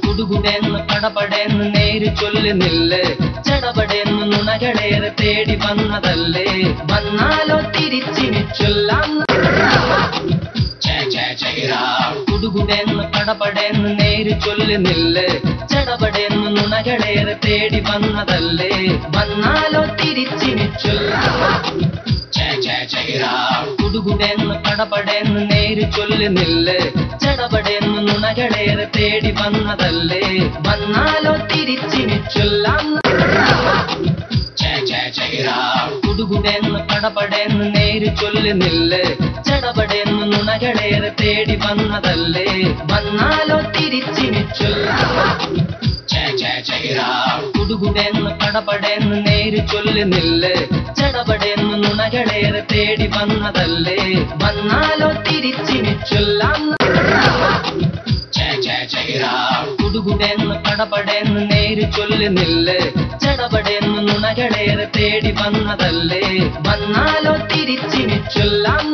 കുടുകുടെന്ന് പടപടെന്ന് നേര് ചൊല്ലി നില്ല് ചടപടെന്ന് നുണകളേറെ തേടി വന്നതല്ലേ വന്നാലോ തിരിച്ചിനി ചൊല്ലാം കുടുകുടെന്ന് പടപടെന്ന് നേര് ചൊല്ലി നില്ല് ചടപടെന്ന് നുണകളേറെ തേടി വന്നതല്ലേ വന്നാലോ തിരിച്ചിനി ചൊല്ലാം കുടുകുടെന്ന് പടപടെന്ന് നേര് ചൊല്ലി നില്ല് ചടപടെന്ന് നുണകളേറെ തേടി വന്നതല്ലേ വന്നാലോ തിരിച്ചിനി ചൊല്ലാം കുടുകുടെന്ന് പടപടെന്ന് നേര് ചൊല്ലി നില്ല് ചടപടെന്ന് നുണകളേറെ തേടി വന്നതല്ലേ വന്നാലോ തിരിച്ചിനി ചൊല്ലാം കുടുകുടെന്ന് പടപടെന്ന് നേര് ചൊല്ലി നില്ല് ചടപടെന്ന് നുണകളേറെ തേടി വന്നതല്ലേ വന്നാലോ തിരിച്ചിനി ചൊല്ലാം കുടുകുടെന്ന് പടപടെന്ന് നേര് ചൊല്ലി നില്ല് ചടപടെന്ന് നുണകളേറെ തേടി വന്നതല്ലേ വന്നാലോ തിരിച്ചിനി ചൊല്ലാം